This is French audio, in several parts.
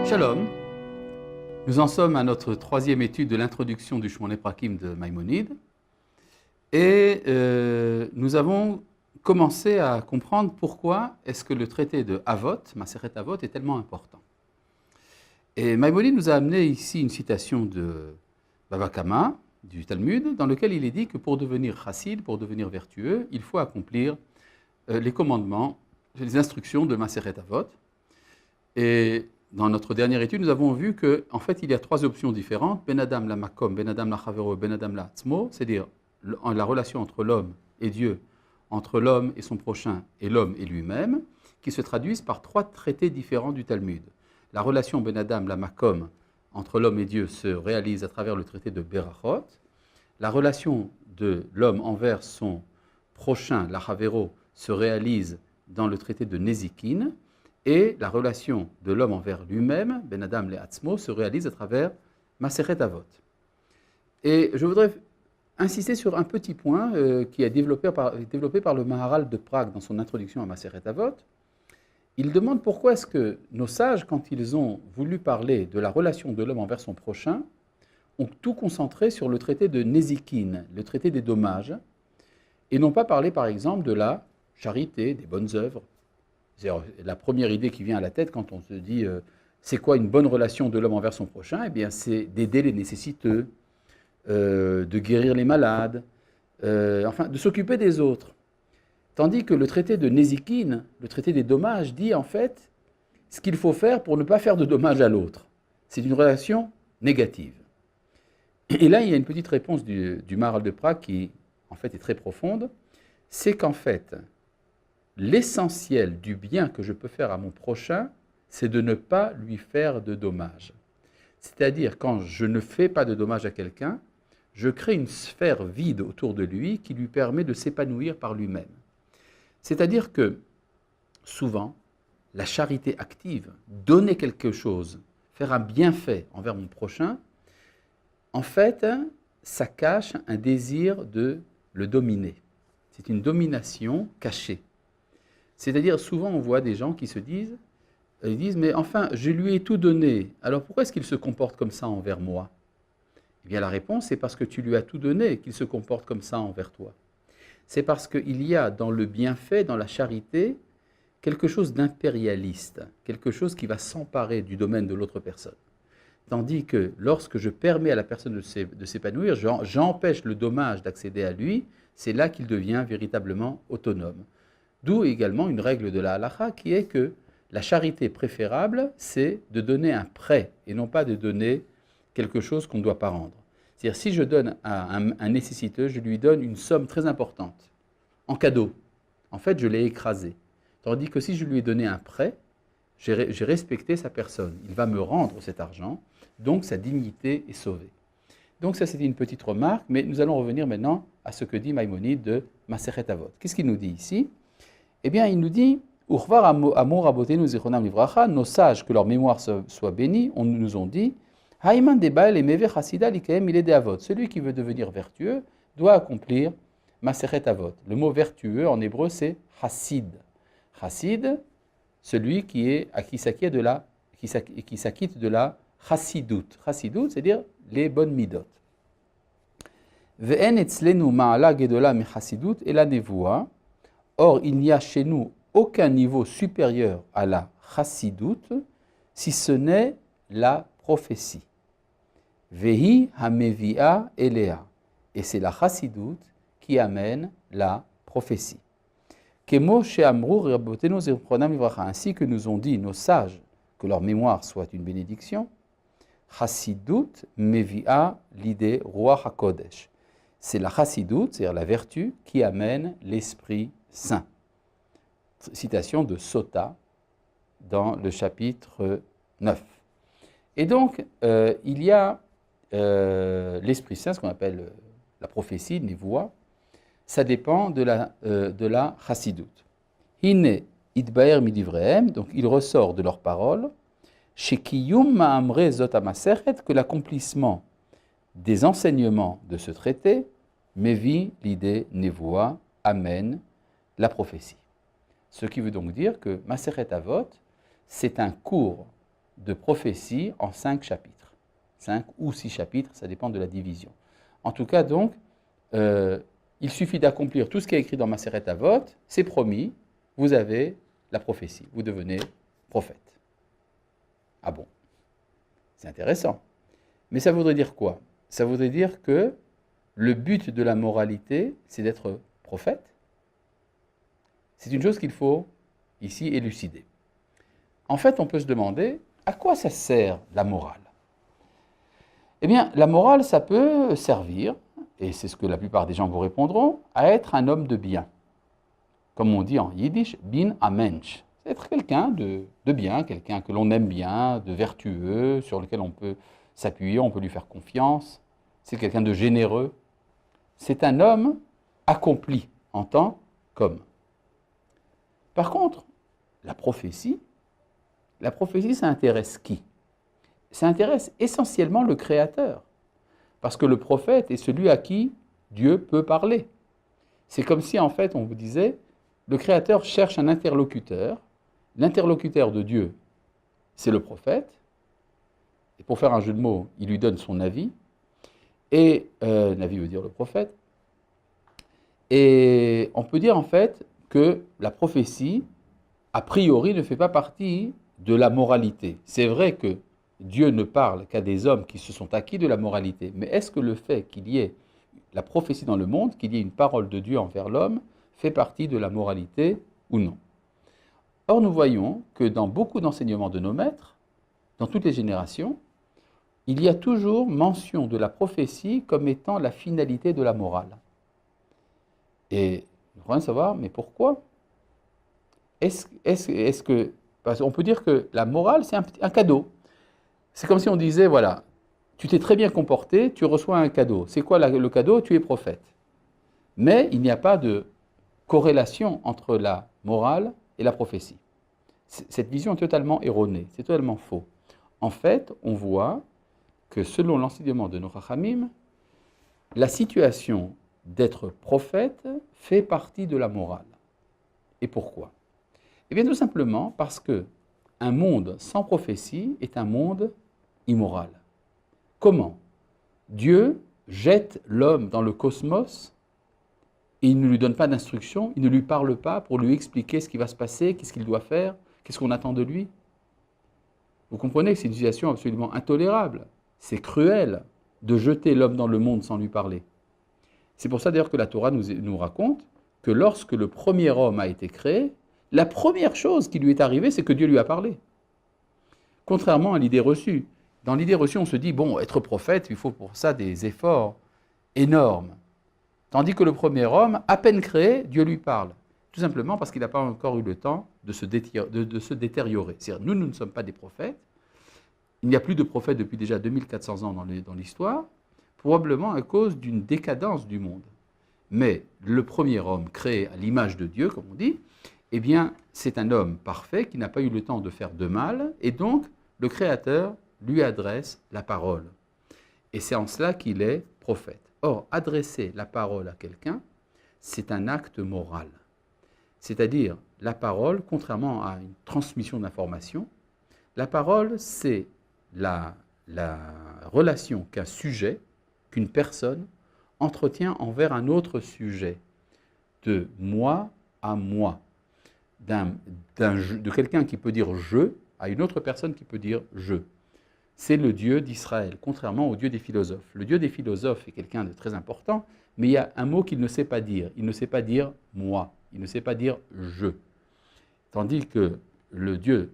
Shalom, nous en sommes à notre troisième étude de l'introduction du Shmoneh Prakim de Maïmonide et nous avons commencé à comprendre pourquoi est-ce que le traité de Avot, Maseret Avot, est tellement important. Et Maïmonide nous a amené ici une citation de Bava Kama, du Talmud, dans lequel il est dit que pour devenir chassid, pour devenir vertueux, il faut accomplir les commandements, les instructions de Maseret Avot. Et dans notre dernière étude, nous avons vu qu'en fait, il y a trois options différentes. Ben Adam la Makom, Ben Adam la Chavero, Ben Adam la Tzmo, c'est-à-dire la relation entre l'homme et Dieu, entre l'homme et son prochain et l'homme et lui-même, qui se traduisent par trois traités différents du Talmud. La relation Ben Adam la Makom entre l'homme et Dieu se réalise à travers le traité de Berachot. La relation de l'homme envers son prochain, la Chavero, se réalise dans le traité de Nezikin. Et la relation de l'homme envers lui-même, Ben Adam le Atzmo, se réalise à travers Maseret Avot. Et je voudrais insister sur un petit point qui est développé par le Maharal de Prague dans son introduction à Maseret Avot. Il demande pourquoi est-ce que nos sages, quand ils ont voulu parler de la relation de l'homme envers son prochain, ont tout concentré sur le traité de Nezikin, le traité des dommages, et n'ont pas parlé par exemple de la charité, des bonnes œuvres. C'est la première idée qui vient à la tête quand on se dit c'est quoi une bonne relation de l'homme envers son prochain? Eh bien, c'est d'aider les nécessiteux, de guérir les malades, enfin, de s'occuper des autres. Tandis que le traité de Nezikin, le traité des dommages, dit en fait ce qu'il faut faire pour ne pas faire de dommages à l'autre. C'est une relation négative. Et là, il y a une petite réponse du Maharal de Prague qui, en fait, est très profonde. C'est qu'en fait, l'essentiel du bien que je peux faire à mon prochain, c'est de ne pas lui faire de dommages. C'est-à-dire, quand je ne fais pas de dommages à quelqu'un, je crée une sphère vide autour de lui qui lui permet de s'épanouir par lui-même. C'est-à-dire que, souvent, la charité active, donner quelque chose, faire un bienfait envers mon prochain, en fait, ça cache un désir de le dominer. C'est une domination cachée. C'est-à-dire, souvent, on voit des gens qui se disent, mais enfin, je lui ai tout donné, alors pourquoi est-ce qu'il se comporte comme ça envers moi? Eh bien, la réponse, c'est parce que tu lui as tout donné qu'il se comporte comme ça envers toi. C'est parce qu'il y a dans le bienfait, dans la charité, quelque chose d'impérialiste, quelque chose qui va s'emparer du domaine de l'autre personne. Tandis que lorsque je permets à la personne de s'épanouir, j'empêche le dommage d'accéder à lui, c'est là qu'il devient véritablement autonome. D'où également une règle de la halakha qui est que la charité préférable, c'est de donner un prêt et non pas de donner quelque chose qu'on ne doit pas rendre. C'est-à-dire, si je donne à un nécessiteux, je lui donne une somme très importante, en cadeau. En fait, je l'ai écrasé. Tandis que si je lui ai donné un prêt, j'ai respecté sa personne. Il va me rendre cet argent, donc sa dignité est sauvée. Donc ça, c'était une petite remarque, mais nous allons revenir maintenant à ce que dit Maïmonide de Maseret Avot. Qu'est-ce qu'il nous dit ici? Eh bien, il nous dit, Urvar Amor Rabotenu Zichronam Livracha, nos sages, que leur mémoire soit bénie, nous ont dit, Haïman Debael et Meve Chassida Likaem il est Avot. Celui qui veut devenir vertueux doit accomplir Maseret Avot. Le mot vertueux en hébreu, c'est Chassid. Chassid, celui qui s'acquitte de la Chassidout. Chassidout, c'est-à-dire les bonnes midot. Ve'en etzlenu ma'ala gedola mi Chassidout et la nevoa. Or, il n'y a chez nous aucun niveau supérieur à la Chassidout, si ce n'est la prophétie. Vehi hamevi'a elea. Et c'est la Chassidout qui amène la prophétie. Kemo she'amru rabotenu zichronam livracha. Ainsi que nous ont dit nos sages, que leur mémoire soit une bénédiction, Chassidout mevi'a l'idée Ruach HaKodesh. C'est la Chassidout, c'est-à-dire la vertu, qui amène l'Esprit Saint. Citation de Sota dans le chapitre 9. Et donc, il y a l'Esprit Saint, ce qu'on appelle la prophétie, Nevoa, ça dépend de la Chassidout. Hine idbaer midivrehem, donc il ressort de leurs paroles, shekiyum ma'amre zot hamasechet, que l'accomplissement des enseignements de ce traité, mevi l'idée Nevoa, amène la prophétie. Ce qui veut donc dire que Maseret Avot, c'est un cours de prophétie en 5 chapitres. 5 ou 6 chapitres, ça dépend de la division. En tout cas, donc, il suffit d'accomplir tout ce qui est écrit dans Maseret Avot, c'est promis, vous avez la prophétie, vous devenez prophète. Ah bon, c'est intéressant. Mais ça voudrait dire quoi? Ça voudrait dire que le but de la moralité, c'est d'être prophète. C'est une chose qu'il faut ici élucider. En fait, on peut se demander, à quoi ça sert la morale? Eh bien, la morale, ça peut servir, et c'est ce que la plupart des gens vous répondront, à être un homme de bien. Comme on dit en yiddish, bin a mensch. C'est être quelqu'un de bien, quelqu'un que l'on aime bien, de vertueux, sur lequel on peut s'appuyer, on peut lui faire confiance. C'est quelqu'un de généreux. C'est un homme accompli en tant qu'homme. Par contre, la prophétie, ça intéresse qui? Ça intéresse essentiellement le Créateur. Parce que le prophète est celui à qui Dieu peut parler. C'est comme si, en fait, on vous disait, le Créateur cherche un interlocuteur. L'interlocuteur de Dieu, c'est le prophète. Et pour faire un jeu de mots, il lui donne son avis. Et l'avis veut dire le prophète. Et on peut dire, en fait, que la prophétie, a priori, ne fait pas partie de la moralité. C'est vrai que Dieu ne parle qu'à des hommes qui se sont acquis de la moralité. Mais est-ce que le fait qu'il y ait la prophétie dans le monde, qu'il y ait une parole de Dieu envers l'homme, fait partie de la moralité ou non? Or, nous voyons que dans beaucoup d'enseignements de nos maîtres, dans toutes les générations, il y a toujours mention de la prophétie comme étant la finalité de la morale. Et il faudrait savoir, mais pourquoi? Est-ce que... Parce qu'on peut dire que la morale, c'est un cadeau. C'est comme si on disait, voilà, tu t'es très bien comporté, tu reçois un cadeau. C'est quoi le cadeau? Tu es prophète. Mais il n'y a pas de corrélation entre la morale et la prophétie. Cette vision est totalement erronée, c'est totalement faux. En fait, on voit que selon l'enseignement de nos Chachamim, la situation d'être prophète fait partie de la morale. Et pourquoi? Eh bien, tout simplement parce qu'un monde sans prophétie est un monde immoral. Comment? Dieu jette l'homme dans le cosmos et il ne lui donne pas d'instruction, il ne lui parle pas pour lui expliquer ce qui va se passer, qu'est-ce qu'il doit faire, qu'est-ce qu'on attend de lui. Vous comprenez que c'est une situation absolument intolérable. C'est cruel de jeter l'homme dans le monde sans lui parler. C'est pour ça d'ailleurs que la Torah nous raconte que lorsque le premier homme a été créé, la première chose qui lui est arrivée, c'est que Dieu lui a parlé. Contrairement à l'idée reçue. Dans l'idée reçue, on se dit, bon, être prophète, il faut pour ça des efforts énormes. Tandis que le premier homme, à peine créé, Dieu lui parle. Tout simplement parce qu'il n'a pas encore eu le temps de se détériorer. C'est-à-dire, nous ne sommes pas des prophètes. Il n'y a plus de prophètes depuis déjà 2400 ans dans l'histoire, probablement à cause d'une décadence du monde. Mais le premier homme créé à l'image de Dieu, comme on dit, eh bien, c'est un homme parfait qui n'a pas eu le temps de faire de mal, et donc le Créateur lui adresse la parole. Et c'est en cela qu'il est prophète. Or, adresser la parole à quelqu'un, c'est un acte moral. C'est-à-dire, la parole, contrairement à une transmission d'informations, la parole, c'est la relation qu'un sujet, qu'une personne, entretient envers un autre sujet, de moi à moi, de quelqu'un qui peut dire « je » à une autre personne qui peut dire « je ». C'est le Dieu d'Israël, contrairement au Dieu des philosophes. Le Dieu des philosophes est quelqu'un de très important, mais il y a un mot qu'il ne sait pas dire. Il ne sait pas dire « moi », il ne sait pas dire « je ». Tandis que le Dieu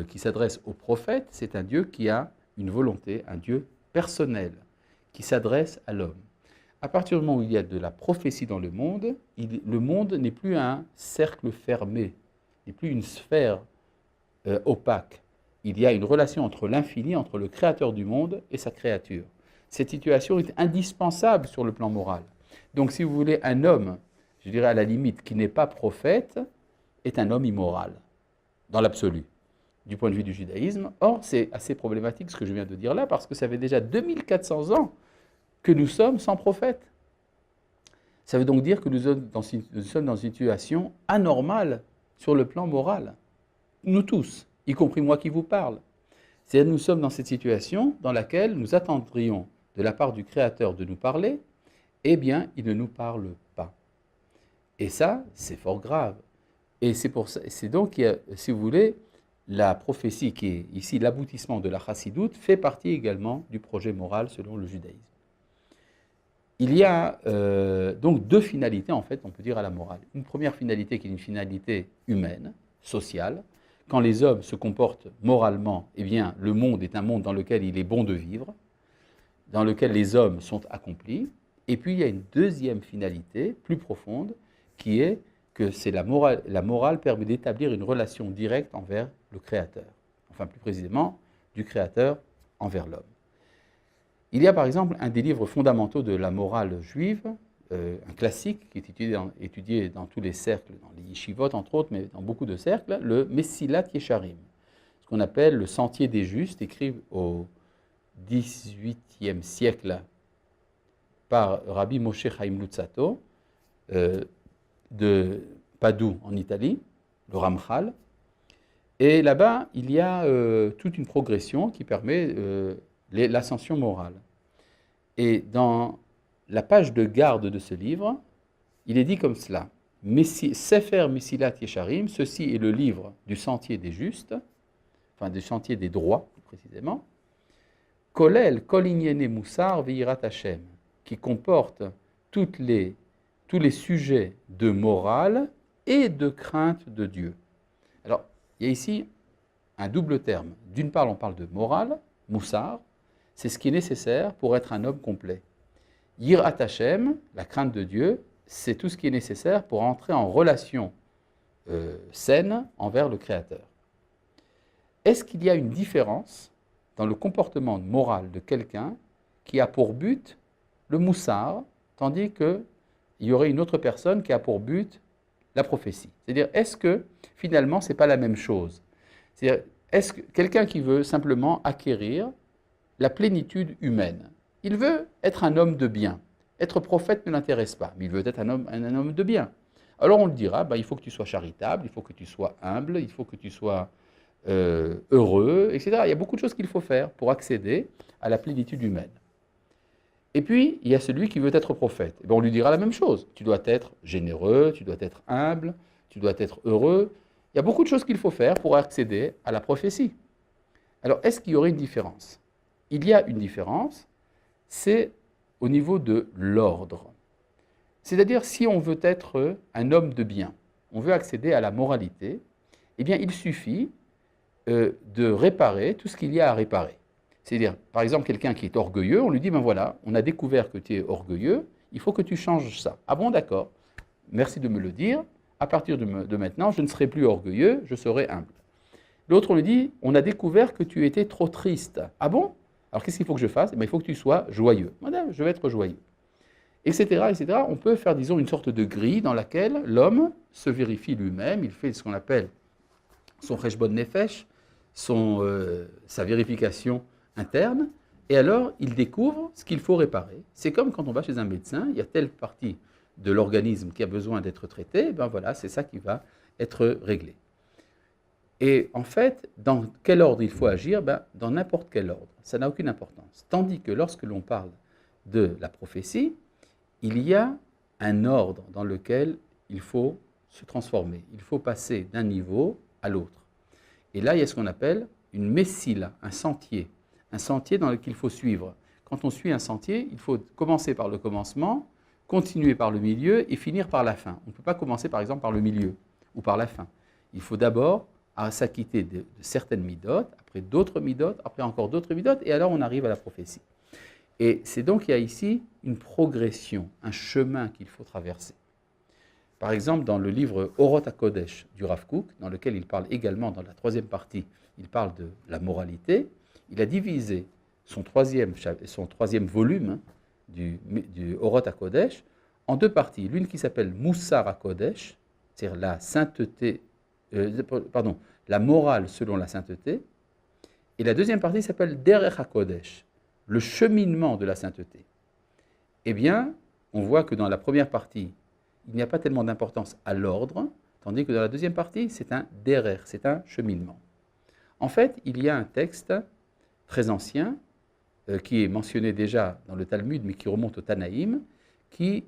qui s'adresse aux prophètes, c'est un Dieu qui a une volonté, un Dieu personnel, qui s'adresse à l'homme. À partir du moment où il y a de la prophétie dans le monde n'est plus un cercle fermé, n'est plus une sphère opaque. Il y a une relation entre l'infini, entre le créateur du monde et sa créature. Cette situation est indispensable sur le plan moral. Donc si vous voulez, un homme, je dirais à la limite, qui n'est pas prophète, est un homme immoral, dans l'absolu, du point de vue du judaïsme. Or, c'est assez problématique ce que je viens de dire là, parce que ça fait déjà 2400 ans que nous sommes sans prophète. Ça veut donc dire que nous sommes dans une situation anormale sur le plan moral. Nous tous, y compris moi qui vous parle. C'est-à-dire nous sommes dans cette situation dans laquelle nous attendrions de la part du Créateur de nous parler, eh bien, il ne nous parle pas. Et ça, c'est fort grave. Et c'est donc, si vous voulez, la prophétie qui est ici l'aboutissement de la chassidoute fait partie également du projet moral selon le judaïsme. Il y a donc deux finalités, en fait, on peut dire à la morale. Une première finalité qui est une finalité humaine, sociale. Quand les hommes se comportent moralement, eh bien, le monde est un monde dans lequel il est bon de vivre, dans lequel les hommes sont accomplis. Et puis, il y a une deuxième finalité, plus profonde, qui est que la morale permet d'établir une relation directe envers le Créateur. Enfin, plus précisément, du Créateur envers l'homme. Il y a par exemple un des livres fondamentaux de la morale juive, un classique qui est étudié dans tous les cercles, dans les yeshivot entre autres, mais dans beaucoup de cercles, le Messilat Yesharim, ce qu'on appelle le Sentier des Justes, écrit au XVIIIe siècle par Rabbi Moshe Chaim Luzzatto, de Padoue en Italie, le Ramchal. Et là-bas, il y a toute une progression qui permet l'ascension morale. Et dans la page de garde de ce livre, il est dit comme cela. Sefer Messilat Yesharim, ceci est le livre du sentier des justes, enfin du sentier des droits, plus précisément. Kolel Kol Inyene Moussar Veirat Hashem, qui comporte tous les sujets de morale et de crainte de Dieu. Alors, il y a ici un double terme. D'une part, on parle de morale, Moussar, c'est ce qui est nécessaire pour être un homme complet. Yirat Hashem, la crainte de Dieu, c'est tout ce qui est nécessaire pour entrer en relation saine envers le Créateur. Est-ce qu'il y a une différence dans le comportement moral de quelqu'un qui a pour but le moussar, tandis qu'il y aurait une autre personne qui a pour but la prophétie? C'est-à-dire, est-ce que finalement, ce n'est pas la même chose? C'est-à-dire, est-ce que quelqu'un qui veut simplement acquérir la plénitude humaine, il veut être un homme de bien. Être prophète ne l'intéresse pas, mais il veut être un homme de bien. Alors on le dira, il faut que tu sois charitable, il faut que tu sois humble, il faut que tu sois heureux, etc. Il y a beaucoup de choses qu'il faut faire pour accéder à la plénitude humaine. Et puis, il y a celui qui veut être prophète. On lui dira la même chose. Tu dois être généreux, tu dois être humble, tu dois être heureux. Il y a beaucoup de choses qu'il faut faire pour accéder à la prophétie. Alors, est-ce qu'il y aurait une différence? Il y a une différence, c'est au niveau de l'ordre. C'est-à-dire, si on veut être un homme de bien, on veut accéder à la moralité, eh bien, il suffit de réparer tout ce qu'il y a à réparer. C'est-à-dire, par exemple, quelqu'un qui est orgueilleux, on lui dit, voilà, on a découvert que tu es orgueilleux, il faut que tu changes ça. Ah bon, d'accord, merci de me le dire, à partir de maintenant, je ne serai plus orgueilleux, je serai humble. L'autre, on lui dit, on a découvert que tu étais trop triste. Ah bon? Alors, qu'est-ce qu'il faut que je fasse? Il faut que tu sois joyeux. Voilà, je vais être joyeux. Etc., etc. On peut faire, disons, une sorte de grille dans laquelle l'homme se vérifie lui-même, il fait ce qu'on appelle son cheshbon nefesh, sa vérification interne, et alors il découvre ce qu'il faut réparer. C'est comme quand on va chez un médecin, il y a telle partie de l'organisme qui a besoin d'être traitée, voilà, c'est ça qui va être réglé. Et en fait, dans quel ordre il faut agir? Dans n'importe quel ordre, ça n'a aucune importance. Tandis que lorsque l'on parle de la prophétie, il y a un ordre dans lequel il faut se transformer. Il faut passer d'un niveau à l'autre. Et là, il y a ce qu'on appelle une messila, un sentier dans lequel il faut suivre. Quand on suit un sentier, il faut commencer par le commencement, continuer par le milieu et finir par la fin. On ne peut pas commencer par exemple par le milieu ou par la fin. Il faut d'abord s'acquitter de certaines midotes, après d'autres midotes, après encore d'autres midotes, et alors on arrive à la prophétie. Et c'est donc qu'il y a ici une progression, un chemin qu'il faut traverser. Par exemple, dans le livre Orot HaKodesh du Rav Kook, dans lequel il parle également, dans la troisième partie, il parle de la moralité, il a divisé son troisième volume du Orot HaKodesh en deux parties. L'une qui s'appelle Moussar HaKodesh, c'est-à-dire la sainteté, la morale selon la sainteté, et la deuxième partie s'appelle Derech HaKodesh, le cheminement de la sainteté. Eh bien, on voit que dans la première partie, il n'y a pas tellement d'importance à l'ordre, tandis que dans la deuxième partie, c'est un derer, c'est un cheminement. En fait, il y a un texte très ancien, qui est mentionné déjà dans le Talmud, mais qui remonte au Tanaïm, qui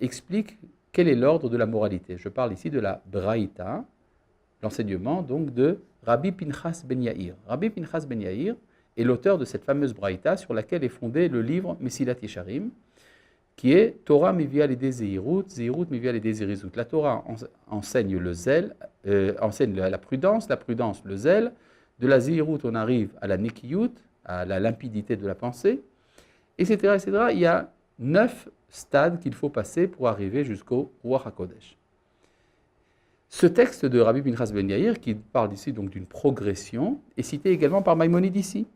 explique quel est l'ordre de la moralité. Je parle ici de la Braïta, l'enseignement donc de Rabbi Pinchas Ben Yair. Rabbi Pinchas Ben Yair est l'auteur de cette fameuse Braïta sur laquelle est fondé le livre Mesilat Yesharim, qui est Torah Mivia Lede Zeirut, Zeirut Mivia Lede Zerizut. La Torah enseigne le zèle, enseigne la prudence le zèle. De la Zeirut, on arrive à la Nekiyut, à la limpidité de la pensée, etc., etc. Il y a 9 stades qu'il faut passer pour arriver jusqu'au Ruach HaKodesh. Ce texte de Rabbi Pinchas Ben Yair, qui parle ici donc d'une progression, est cité également par Maïmonide ici,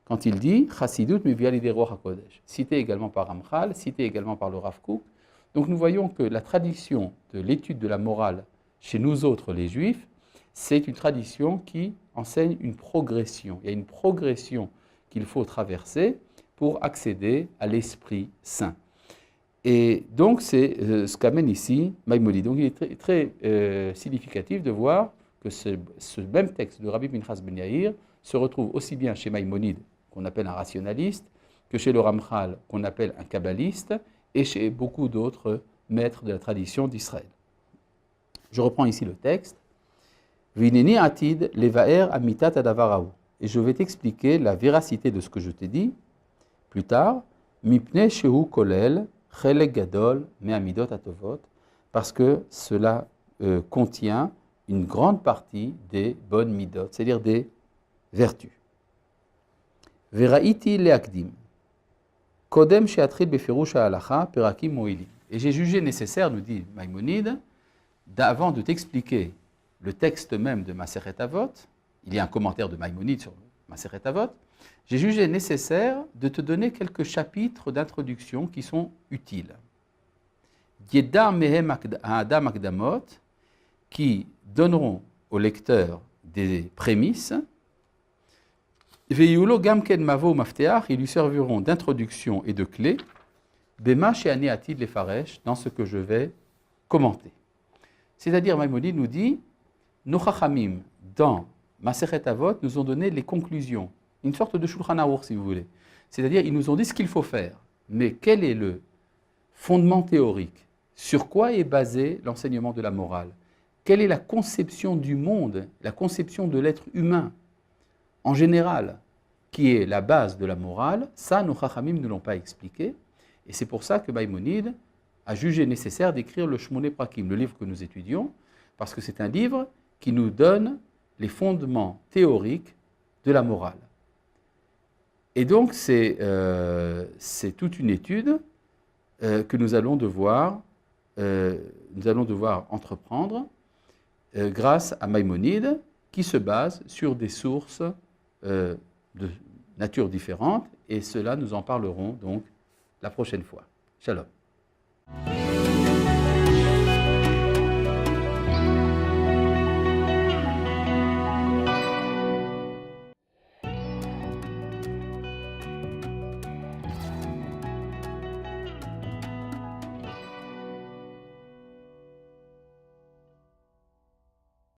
quand il dit Chassidut Mivia Lide Ruach HaKodesh, cité également par Ramchal, cité également par le Rav Kook. Donc nous voyons que la tradition de l'étude de la morale chez nous autres, les Juifs, c'est une tradition qui enseigne une progression. Il y a une progression qu'il faut traverser pour accéder à l'Esprit Saint. Et donc c'est ce qu'amène ici Maïmonide. Donc il est très significatif de voir que ce même texte de Rabbi Pinchas Ben Yair se retrouve aussi bien chez Maïmonide, qu'on appelle un rationaliste, que chez le Ramchal, qu'on appelle un kabbaliste, et chez beaucoup d'autres maîtres de la tradition d'Israël. Je reprends ici le texte. Vineni atid levaer amitat adavarahu. Et je vais t'expliquer la véracité de ce que je t'ai dit plus tard. Mipne shehu kolel chelek gadol me'amidot atovot, parce que cela contient une grande partie des bonnes midot, c'est-à-dire des vertus. Veraiti leakdim. Kodem sheatril befirush ha'alacha perakim mo'ilim. Et j'ai jugé nécessaire, nous dit Maïmonide, avant de t'expliquer le texte même de Masechet Avot, il y a un commentaire de Maïmonide sur Masechet Avot, j'ai jugé nécessaire de te donner quelques chapitres d'introduction qui sont utiles. Yedar mehem ha'adam akdamot, qui donneront au lecteur des prémices. Veyulo gamken mavo mafteach, ils lui serviront d'introduction et de clé. Bema she'ani atid lefaresh, dans ce que je vais commenter. C'est-à-dire, Maïmonide nous dit, nos chachamim, dans Masechet Avot, nous ont donné les conclusions, une sorte de Shulchan Aruch, si vous voulez. C'est-à-dire, ils nous ont dit ce qu'il faut faire. Mais quel est le fondement théorique? Sur quoi est basé l'enseignement de la morale? Quelle est la conception du monde, la conception de l'être humain, en général, qui est la base de la morale? Ça, nos chachamim ne l'ont pas expliqué. Et c'est pour ça que Maïmonide a jugé nécessaire d'écrire le Shmoneh Prakim, le livre que nous étudions, parce que c'est un livre qui nous donne les fondements théoriques de la morale. Et donc, c'est toute une étude que nous allons devoir entreprendre grâce à Maïmonide, qui se base sur des sources de nature différente, et cela, nous en parlerons donc la prochaine fois. Shalom.